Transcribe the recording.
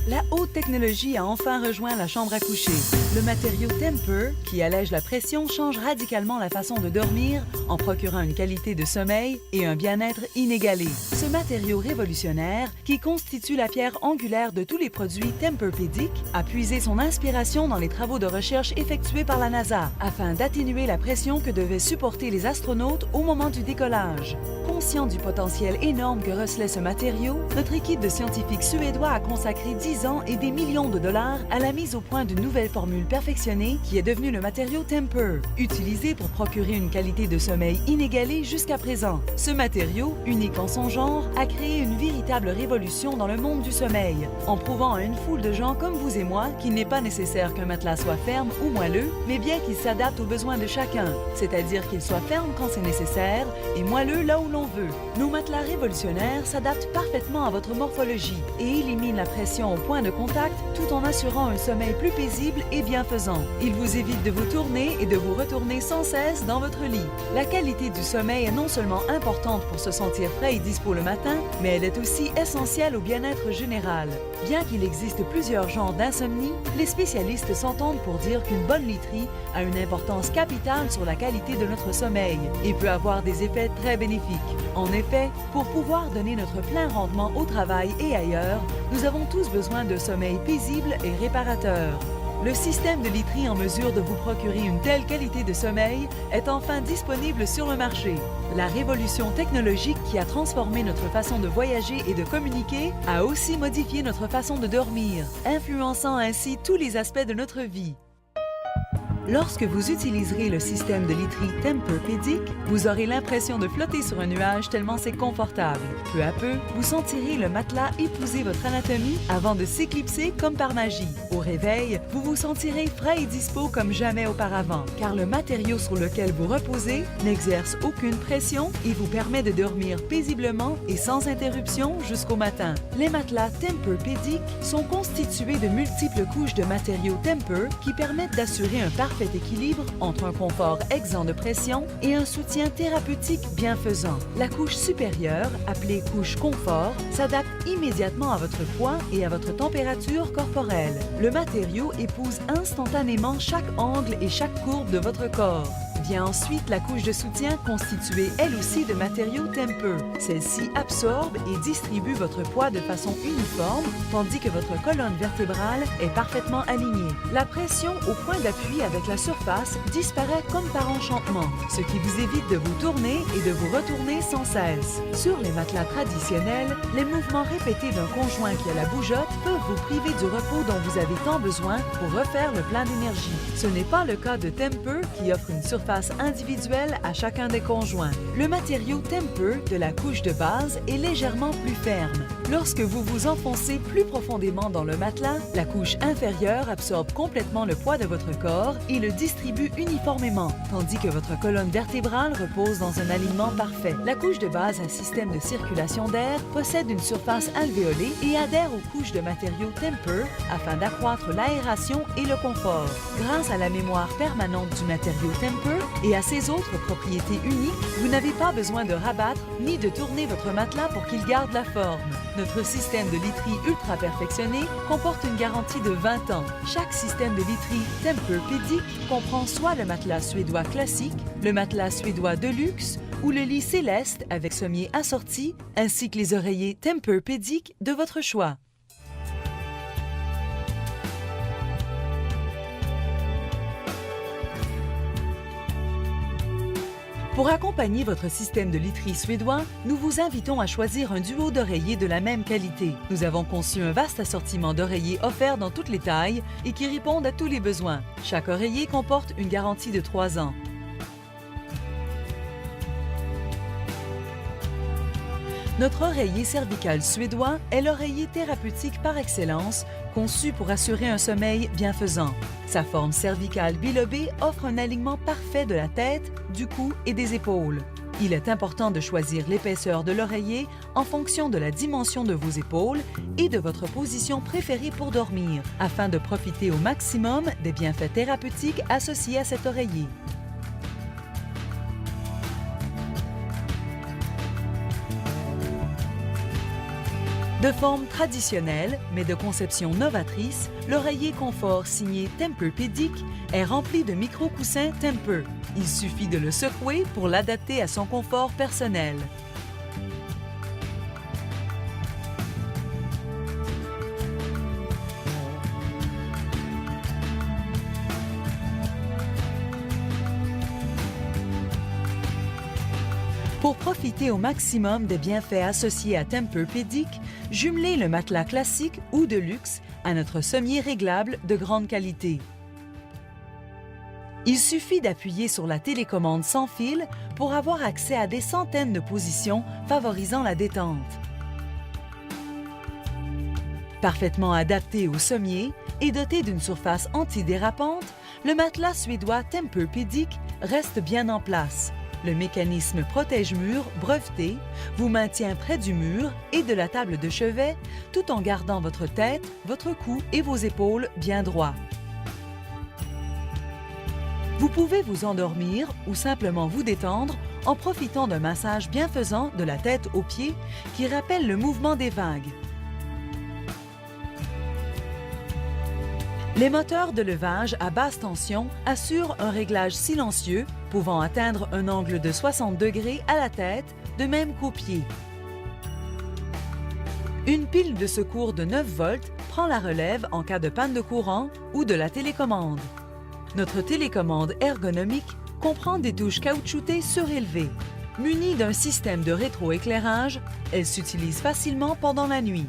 La haute technologie a enfin rejoint la chambre à coucher. Le matériau Tempur, qui allège la pression, change radicalement la façon de dormir en procurant une qualité de sommeil et un bien-être inégalé. Ce matériau révolutionnaire, qui constitue la pierre angulaire de tous les produits Tempur-Pedic, a puisé son inspiration dans les travaux de recherche effectués par la NASA afin d'atténuer la pression que devaient supporter les astronautes au moment du décollage. Conscient du potentiel énorme que recelait ce matériau, notre équipe de scientifiques suédois a consacré 10 ans et des millions de dollars à la mise au point d'une nouvelle formule perfectionnée qui est devenue le matériau Tempur, utilisé pour procurer une qualité de sommeil inégalée jusqu'à présent. Ce matériau, unique en son genre, a créé une véritable révolution dans le monde du sommeil, en prouvant à une foule de gens comme vous et moi qu'il n'est pas nécessaire qu'un matelas soit ferme ou moelleux, mais bien qu'il s'adapte aux besoins de chacun, c'est-à-dire qu'il soit ferme quand c'est nécessaire et moelleux là où l'on veut. Nos matelas révolutionnaires s'adaptent parfaitement à votre morphologie et éliminent la pression au point de contact tout en assurant un sommeil plus paisible et bienfaisant. Ils vous évitent de vous tourner et de vous retourner sans cesse dans votre lit. La qualité du sommeil est non seulement importante pour se sentir frais et dispos le matin, mais elle est aussi essentielle au bien-être général. Bien qu'il existe plusieurs genres d'insomnie, les spécialistes s'entendent pour dire qu'une bonne literie a une importance capitale sur la qualité de notre sommeil et peut avoir des effets très bénéfiques. En effet, pour pouvoir donner notre plein rendement au travail et ailleurs, nous avons tous besoin de sommeil paisible et réparateur. Le système de literie en mesure de vous procurer une telle qualité de sommeil est enfin disponible sur le marché. La révolution technologique qui a transformé notre façon de voyager et de communiquer a aussi modifié notre façon de dormir, influençant ainsi tous les aspects de notre vie. Lorsque vous utiliserez le système de literie Tempur-Pedic, vous aurez l'impression de flotter sur un nuage tellement c'est confortable. Peu à peu, vous sentirez le matelas épouser votre anatomie avant de s'éclipser comme par magie. Au réveil, vous vous sentirez frais et dispo comme jamais auparavant, car le matériau sur lequel vous reposez n'exerce aucune pression et vous permet de dormir paisiblement et sans interruption jusqu'au matin. Les matelas Tempur-Pedic sont constitués de multiples couches de matériaux Tempur qui permettent d'assurer un parfait équilibre entre un confort exempt de pression et un soutien thérapeutique bienfaisant. La couche supérieure, appelée couche confort, s'adapte immédiatement à votre poids et à votre température corporelle. Le matériau épouse instantanément chaque angle et chaque courbe de votre corps. Vient ensuite la couche de soutien constituée elle aussi de matériaux Tempur. Celle-ci absorbe et distribue votre poids de façon uniforme, tandis que votre colonne vertébrale est parfaitement alignée. La pression au point d'appui avec la surface disparaît comme par enchantement, ce qui vous évite de vous tourner et de vous retourner sans cesse. Sur les matelas traditionnels, les mouvements répétés d'un conjoint qui a la bougeotte peuvent vous priver du repos dont vous avez tant besoin pour refaire le plein d'énergie. Ce n'est pas le cas de Tempur qui offre une surface individuelle à chacun des conjoints. Le matériau Tempur de la couche de base est légèrement plus ferme. Lorsque vous vous enfoncez plus profondément dans le matelas, la couche inférieure absorbe complètement le poids de votre corps et le distribue uniformément, tandis que votre colonne vertébrale repose dans un alignement parfait. La couche de base, un système de circulation d'air, possède une surface alvéolée et adhère aux couches de matériaux Tempur afin d'accroître l'aération et le confort. Grâce à la mémoire permanente du matériau Tempur et à ses autres propriétés uniques, vous n'avez pas besoin de rabattre ni de tourner votre matelas pour qu'il garde la forme. Notre système de literie ultra perfectionné comporte une garantie de 20 ans. Chaque système de literie Tempur-Pedic comprend soit le matelas suédois classique, le matelas suédois de luxe ou le lit céleste avec sommier assorti, ainsi que les oreillers Tempur-Pedic de votre choix. Pour accompagner votre système de literie suédois, nous vous invitons à choisir un duo d'oreillers de la même qualité. Nous avons conçu un vaste assortiment d'oreillers offerts dans toutes les tailles et qui répondent à tous les besoins. Chaque oreiller comporte une garantie de 3 ans. Notre oreiller cervical suédois est l'oreiller thérapeutique par excellence, conçu pour assurer un sommeil bienfaisant. Sa forme cervicale bilobée offre un alignement parfait de la tête, du cou et des épaules. Il est important de choisir l'épaisseur de l'oreiller en fonction de la dimension de vos épaules et de votre position préférée pour dormir, afin de profiter au maximum des bienfaits thérapeutiques associés à cet oreiller. De forme traditionnelle, mais de conception novatrice, l'oreiller confort signé Tempur-Pedic est rempli de micro-coussins Tempur. Il suffit de le secouer pour l'adapter à son confort personnel. Pour profiter au maximum des bienfaits associés à Tempur-Pedic, jumelez le matelas classique ou de luxe à notre sommier réglable de grande qualité. Il suffit d'appuyer sur la télécommande sans fil pour avoir accès à des centaines de positions favorisant la détente. Parfaitement adapté au sommier et doté d'une surface antidérapante, le matelas suédois Tempur-Pedic reste bien en place. Le mécanisme protège-mur breveté vous maintient près du mur et de la table de chevet tout en gardant votre tête, votre cou et vos épaules bien droits. Vous pouvez vous endormir ou simplement vous détendre en profitant d'un massage bienfaisant de la tête aux pieds qui rappelle le mouvement des vagues. Les moteurs de levage à basse tension assurent un réglage silencieux pouvant atteindre un angle de 60 degrés à la tête, de même qu'aux pieds. Une pile de secours de 9 volts prend la relève en cas de panne de courant ou de la télécommande. Notre télécommande ergonomique comprend des touches caoutchoutées surélevées. Munie d'un système de rétroéclairage, elle s'utilise facilement pendant la nuit.